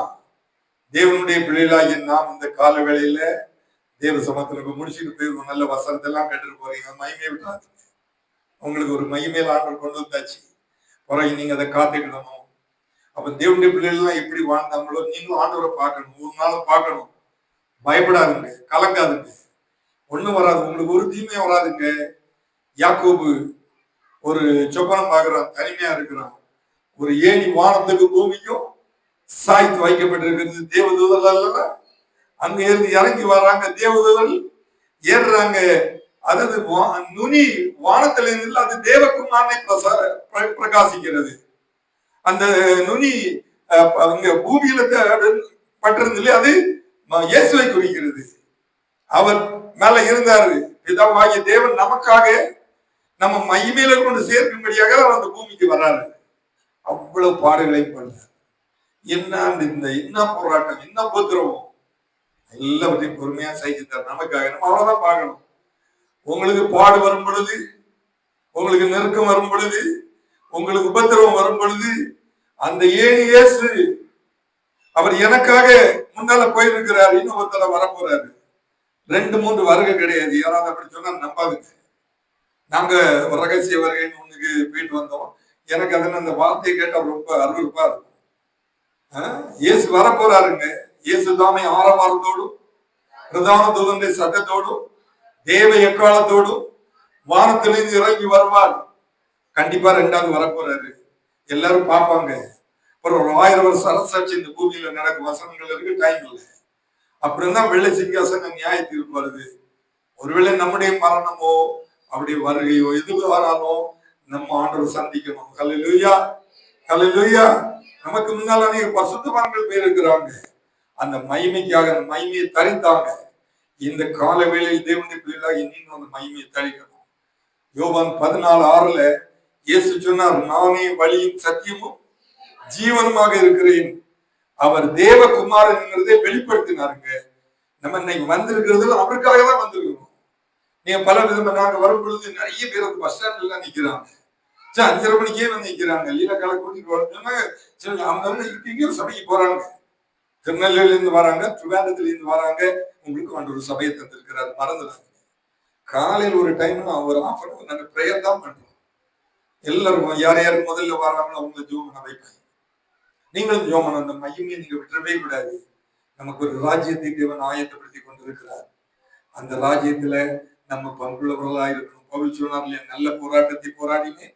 தேவனுடைய பிள்ளைகளாகிய நாம் இந்த கால வேளையில தேவ சமத்துல முடிச்சுட்டு போய் ஒரு நல்ல வசனத்தை எல்லாம் கேட்டுட்டு போறீங்க. மகிமையை விட்டாதீங்க. உங்களுக்கு ஒரு மகிமையில ஆண்டவர் கொண்டு வந்தாச்சு, பிறகு நீங்க அதை காத்துக்கிடணும். அப்ப தேவனுடைய பிள்ளைகள் எல்லாம் எப்படி வாழ்ந்தாங்களோ நீங்களும் ஆண்டவரை பார்க்கணும், ஒரு நாளும் பார்க்கணும். பயப்படாதுங்க, கலங்காதுங்க, ஒண்ணும் வராது, உங்களுக்கு ஒரு தீமையும் வராதுங்க. யாக்கோபு ஒரு சொப்பனம் பார்க்கிறான், தனிமையா இருக்கிறான். ஒரு ஏணி வானத்துக்கு பூமிக்கும் சாய்த்து வைக்கப்பட்டிருக்கிறது. தேவதூதர்கள் அல்ல, அங்க இருந்து இறங்கி வர்றாங்க. தேவதூதர்கள் ஏறுறாங்க. அதாவது நுனி வானத்துல இருந்து அது தேவகுமாரனை பிரகாசிக்கிறது. அந்த நுனி அங்க பூமியில பட்டிருந்தில்லை, அது இயேசுவை குறிக்கிறது. அவர் மேல இருந்தாரு. பிதாவாகிய தேவன் நமக்காக நம்ம மகிமையில கொண்டு சேர்க்கும்படியாக அந்த பூமிக்கு வர்றாரு. அவ்வளவு பாடுகளை பண்ணார். என்ன போராட்டம், என்ன உபத்திரவம், எல்லாவற்றையும் பொறுமையா சகித்தார் நமக்காக. நம்ம அவ்வளவுதான் பார்க்கணும். உங்களுக்கு பாடு வரும் பொழுது, உங்களுக்கு நெருக்கம் வரும் பொழுது, உங்களுக்கு உபத்திரவம் வரும் பொழுது, அந்த ஏணி இயேசு அவர் எனக்காக முன்னால போயிருக்கிறார். இன்னும் ஒருத்தர வரப்போறாரு. 2-3 வருகை கிடையாது. யாராவது அப்படி சொன்னா நம்பாதுங்க. நாங்க ஒரு ரகசிய வருகைன்னு ஒண்ணுக்கு போயிட்டு வந்தோம். எனக்கு அதுன்னு அந்த வார்த்தையை கேட்டா ரொம்ப அருவருப்பா இருக்கும். இயேசு வரப்போறாருங்க. இயேசு தாமே ஆரவாரத்தோடும் பிரதான தூதனுடைய சத்தத்தோடும் தேவ எக்காலத்தோடும் வானத்திலிருந்து இறங்கி வருவார். கண்டிப்பா 2வது வரப்போறாரு. எல்லாரும் பார்ப்பாங்க. அப்புறம் ஒரு 1000 வருஷம் அரசாட்சி இந்த பூமியில நடக்கும். வசனங்கள் இருக்கு, டைம் இல்லை. அப்படிதான் வெள்ளை சிங்காசன நியாய தீர்ப்பு வருது. ஒருவேளை நம்முடைய மரணமோ அப்படி வருகையோ எது வராலும் நம்ம ஆண்டவர் சந்திக்கணும். ஹல்லேலூயா, ஹல்லேலூயா. நமக்கு முன்னால் அநேக பரிசுத்தவான்கள் பேர் இருக்கிறாங்க. அந்த மகிமைக்காக அந்த மகிமையை தரித்தாங்க. இந்த கால வேளையில் தேவனுடைய பிள்ளைகளாக இன்னும் அந்த மகிமையை தரிக்கணும். யோவான் 14:6 இயேசு சொன்னார், நானே வழியும் சத்தியமும் ஜீவனுமாக இருக்கிறேன். அவர் தேவகுமாரன் வெளிப்படுத்தினாருங்க. நம்ம இன்னைக்கு வந்திருக்கிறதுல அவருக்காக தான் வந்திருக்கிறோம். நீங்க பல விதமா நாங்க வரும் பொழுது நிறைய பேர் அந்த பஸ் ஸ்டாண்ட்ல எல்லாம் நிக்கிறாங்க. 5:30 மணிக்கே வந்து நிக்கிறாங்க. லீலக்கால கூட்டிட்டு வரணும்னா அவங்க இங்கேயும் சபைக்கு போறாங்க. திருநெல்வேலியில இருந்து வராங்க, திருவேண்டத்துல இருந்து வராங்க. உங்களுக்கு ஒரு சபையை தந்திருக்கிறார், மறந்துடாங்க. காலையில் ஒரு டைம் ஒரு ஆஃப் நாங்க பிரேயர் தான் பண்றோம். எல்லாரும் யார் யார் முதல்ல வராங்களோ அவங்க ஜோம் பண்ண வைப்பாங்க. நீங்களும் ஜோம் பண்ண, அந்த மகிமையை நீங்க விட்டுறவே கூடாது. நமக்கு ஒரு ராஜ்யத்தை தேவன் ஆயத்தப்படுத்தி கொண்டிருக்கிறார். அந்த ராஜ்யத்துல நம்ம பங்குள்ளவர்களா இருக்கணும். பவுல் சொன்னார் இல்லையா, நல்ல போராட்டத்தை போராடினேன்,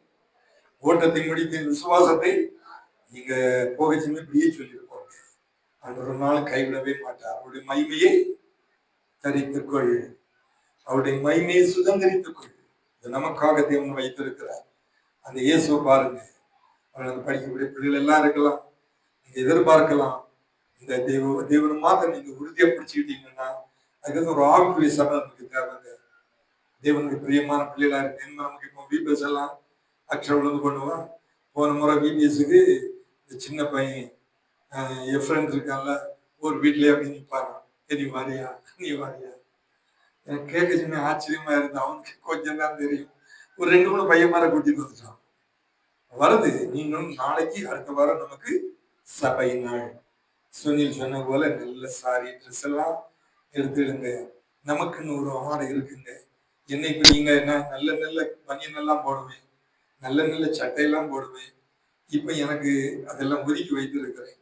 ஓட்டத்தை முடித்த விசுவாசத்தை நீங்க போக செஞ்சு இப்படியே சொல்லியிருப்போம். அந்த ஒரு நாள் கைவிடவே மாட்டார். அவருடைய மகிமையை தரித்துக்கொள், அவருடைய மகிமையை சுதந்திரித்துக்கொள். இது நமக்காக தேவன் வைத்திருக்கிறார். அந்த இயேசுவை பாருங்க. அவர்கள் படிக்கக்கூடிய பிள்ளைகள் எல்லாம் இருக்கலாம், நீங்க எதிர்பார்க்கலாம். இந்த தேவனை மாத்திரம் நீங்க உறுதியா பிடிச்சுக்கிட்டீங்கன்னா அதுக்கு ஒரு ஆவிக்குரிய சபை நமக்கு தேவைங்க. தேவனுக்கு பிரியமான பிள்ளைகளா இருக்கு. நமக்கு இப்போ விபிஎஸ் எல்லாம் அக்ஷரம் விழுந்து பண்ணுவான். போன முறை விபிஎஸ்க்கு இந்த சின்ன பையன் என் ஃப்ரெண்ட் இருக்கான்ல, ஒரு வீட்லயே அப்படி நிற்பாங்க. நீ வாரியா, நீ வாரியா. எனக்கு கேட்க சின்ன ஆச்சரியமா இருந்து அவனுக்கு கொஞ்சம் தான் தெரியும். ஒரு 2, 3 பையன் மார கூட்டிட்டு வந்துட்டான். வருது. நீங்களும் நாளைக்கு அடுத்த வாரம் நமக்கு சபை நாள். சுனில் சொன்ன போல நல்ல சாரி ட்ரெஸ் எல்லாம் எடுத்துடுங்க. நமக்குன்னு ஒரு ஆடை இருக்குங்க. என்னைக்கு நீங்க என்ன நல்ல நல்ல பனியன் எல்லாம் போடுவேன். நல்ல நல்ல சட்டையெல்லாம் போடுவேன். இப்ப எனக்கு அதெல்லாம் ஒதுக்கி வைத்திருக்கிறேன்.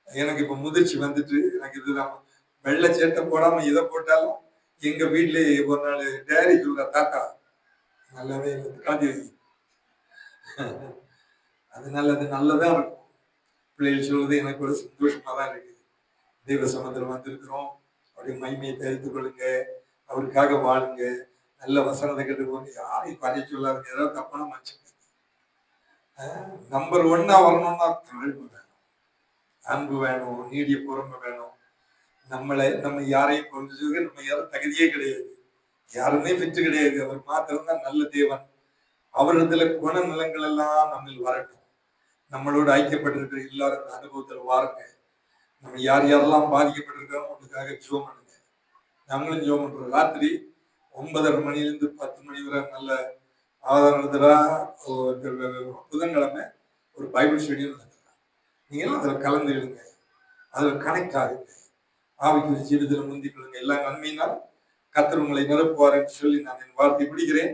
எனக்கு இப்ப முதிர்ச்சி வந்துட்டு எனக்கு இதுதான் வெள்ளை சேட்டை போடாம இதை போட்டாலும் எங்க வீட்லயே ஒரு நாள் டேரி சொல்ற தாத்தா நல்லாவே காந்தி வை. அதனால அது நல்லதா இருக்கும். பிள்ளைகள் சொல்வது எனக்கு ஒரு சந்தோஷமா தான் இருக்கு. தெய்வ சமத்தில் வந்திருக்கிறோம். அவருடைய மகிமையை தெரிந்து கொள்ளுங்க. அவருக்காக வாழுங்க. நல்ல வசனத்தை கேட்டுக்கோங்க. யாரையும் பணி சொல்லாதுங்க. ஏதாவது தப்பான மனுஷங்க. நம்பர் 1 வரணும்னா தாழ்வு வேணும், அன்பு வேணும், நீடிய பொறுமை வேணும். நம்ம யாரையும் புரிஞ்சுக்க நம்ம யாரும் தகுதியே கிடையாது. யாருமே பெற்று கிடையாது. அவர் மாத்திரம்தான் நல்ல தேவன். அவரிடத்துல குணநலங்கள் எல்லாம் நம்ம வரட்டும். நம்மளோட ஐக்கியப்பட்டிருக்கிற எல்லாரும் இந்த அனுபவத்துல வாருங்க. நம்ம யார் யாரெல்லாம் பாதிக்கப்பட்டிருக்கிறோம் உங்களுக்காக ஜோம் பண்ணுங்க. நம்மளும் ஜோம் பண்றோம். ராத்திரி 9:30 மணிலிருந்து 10 மணி வரை நல்ல ஆதாரா புதன்கிழமை ஒரு பைபிள் ஸ்டடி நடத்துறேன். நீங்களும் அதில் கலந்துடுங்க. அதில் கனெக்ட் ஆகுங்க. ஆவிக்குரிய ஜீவிதத்தில் முந்திக் கொள்ளுங்க. எல்லா நன்மையினால் கர்த்தர் உங்களை நிரப்புவார் என்று சொல்லி நான் என் வார்த்தை பிடிக்கிறேன்.